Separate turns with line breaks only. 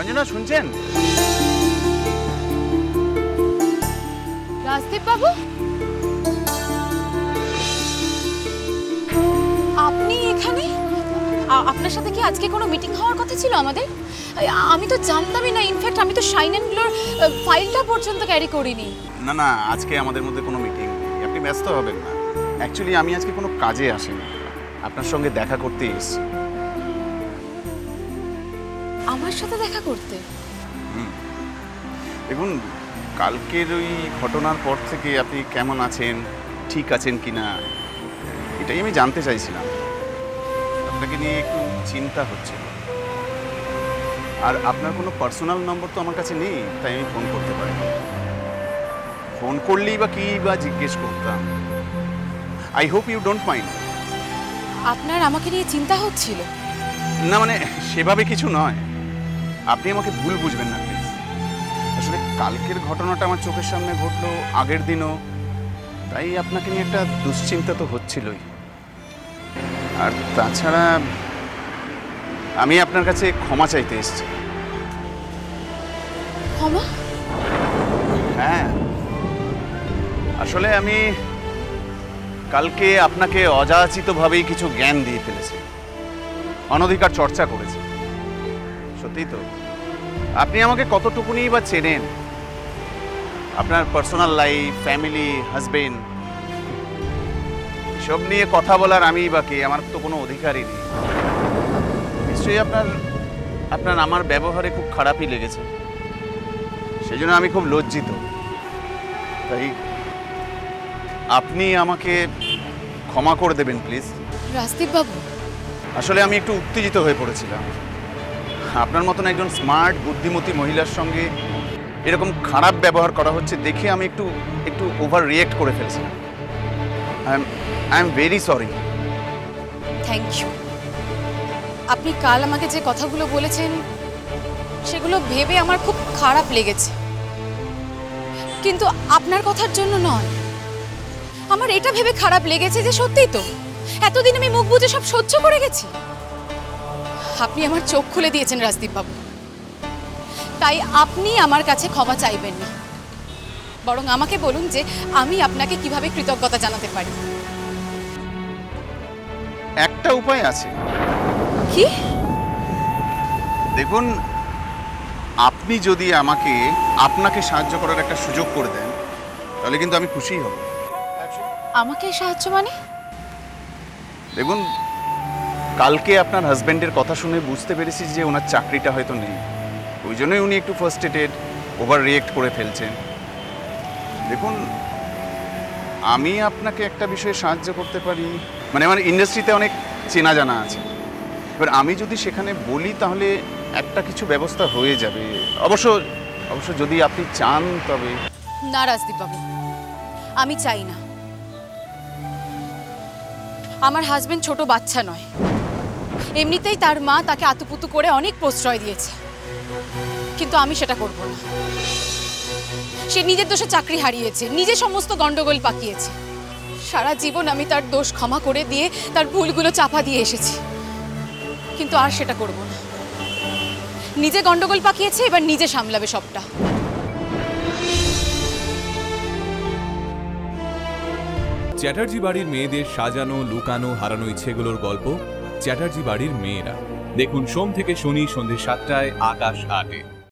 রঞ্জনা শুনছেন?
রাজদীপ বাবু, আপনি এখানে? আপনার সাথে কি আজকে কোনো মিটিং হওয়ার কথা ছিল আমাদের? আমি তো জানতামই না। ইনফ্যাক্ট আমি তো শাইন অ্যান্ড গ্লোর ফাইলটা পর্যন্ত ক্যারি করিনি।
না না, আজকে আমাদের মধ্যে কোনো মিটিং নেই, আপনি ব্যস্ত হবেন না। অ্যাকচুয়ালি আমি আজকে কোনো কাজে আসিনি, আপনার সঙ্গে দেখা করতে এসেছি।
আমার সাথে দেখা করতে?
দেখুন, কালকের ওই ঘটনার পর থেকে আপনি কেমন আছেন, ঠিক আছেন কিনা, এটাই আমি জানতে চাইছিলাম। আপনাকে নিয়ে একটু চিন্তা হচ্ছে। আর আপনার কোনো পার্সোনাল নম্বর তো আমার কাছে নেই, তাই আমি ফোন করতে পারি। ফোন করলেই বা কী বা জিজ্ঞেস করতাম। I hope you don't mind.
আপনার আমাকে নিয়ে চিন্তা হচ্ছিল?
না মানে সেভাবে কিছু নয়, আপনি আমাকে ভুল বুঝবেন না প্লিজ। আসলে কালকের ঘটনাটা আমার চোখের সামনে ঘটলো, আগের দিনও, তাই আপনাকে নিয়ে একটা দুশ্চিন্তা তো হচ্ছিলই। আর তাছাড়া আমি আপনার কাছে ক্ষমা চাইতে এসেছি।
ক্ষমা?
হ্যাঁ, আসলে আমি কালকে আপনাকে অযাচিতভাবেই কিছু জ্ঞান দিয়ে ফেলেছি, অনধিকার চর্চা করেছি। সত্যি তো, আপনি আমাকে কতটুকুনি বা চেনেন? আপনার পার্সোনাল লাইফ, ফ্যামিলি, হাজবেন্ড, সব নিয়ে কথা বলার আমি বা কে? আমার তো কোনো অধিকারই নেই। নিশ্চয়ই আপনার আমার ব্যবহারে খুব খারাপই লেগেছে, সেই জন্য আমি খুব লজ্জিত। তাই আপনি আমাকে ক্ষমা করে দেবেন প্লিজ।
রাজদীপ বাবু,
আসলে আমি একটু উত্তেজিত হয়ে পড়েছিলাম। আপনার মতন একজন স্মার্ট বুদ্ধিমতী মহিলার সঙ্গে এরকম খারাপ ব্যবহার করা হচ্ছে দেখে আমি একটু ওভার রিয়েক্ট করে ফেলছিলাম। I am very sorry.
Thank you. আপনি কাল আমাকে যে কথাগুলো বলেছেন সেগুলো ভেবে আমার খুব খারাপ লেগেছে, কিন্তু আপনার কথার জন্য নয়। আমার এটা ভেবে খারাপ লেগেছে যে সত্যিই তো এতদিন আমি মুখ বুজে সব সহ্য করে গেছি। আপনি আমার চোখ খুলে দিয়েছেন রাজদীপ বাবু, তাই আপনি আমার কাছে ক্ষমা চাইবেন না, বরং আমাকে বলুন যে আমি আপনাকে কিভাবে কৃতজ্ঞতা জানাতে পারি।
একটা উপায় আছে।
কি?
দেখুন, আপনি যদি আপনাকে সাহায্য করার একটা সুযোগ করে দেন, তাহলে কিন্তু আমি খুশি হব।
আমাকে সাহায্য মানে?
দেখুন, কালকে আপনার হাজব্যান্ডের কথা শুনে বুঝতে পেরেছি যে ওনার চাকরিটা হয়তো নেই, ওই জন্যই উনি একটু ফার্স্ট্রেটেড, ওভার রিয়েক্ট করে ফেলছেন। দেখুন, আমি আপনাকে একটা বিষয়ে সাহায্য করতে পারি, মানে আমার ইন্ডাস্ট্রিতে অনেক চেনা জানা আছে। এবার আমি যদি সেখানে বলি তাহলে একটা কিছু ব্যবস্থা হয়ে যাবে। অবশ্য যদি আপনি চান তবে।
না রাজদীপ বাবু, আমি চাই না। আমার হাজবেন্ড ছোট বাচ্চা নয়, এমনিতেই তার মা তাকে আতুপুতু করে অনেক প্রশ্রয় দিয়েছে, কিন্তু আমি সেটা করব না। সে নিজের দোষে চাকরি হারিয়েছে, নিজে সমস্ত গন্ডগোল পাকিয়েছে। সারা জীবন আমি তার দোষ ক্ষমা করে দিয়ে তার ভুলগুলো চাপা দিয়ে এসেছি, কিন্তু আর সেটা করব না। নিজে গন্ডগোল পাকিয়েছে, এবার নিজে সামলাবে সবটা।
চ্যাটার্জি বাড়ির মেয়েদের সাজানো, লুকানো, হারানো ইচ্ছেগুলোর গল্প চ্যাটার্জি বাড়ির মেয়েরা। দেখুন সোম থেকে শনি সন্ধ্যে 7টায় আকাশ 8-এ।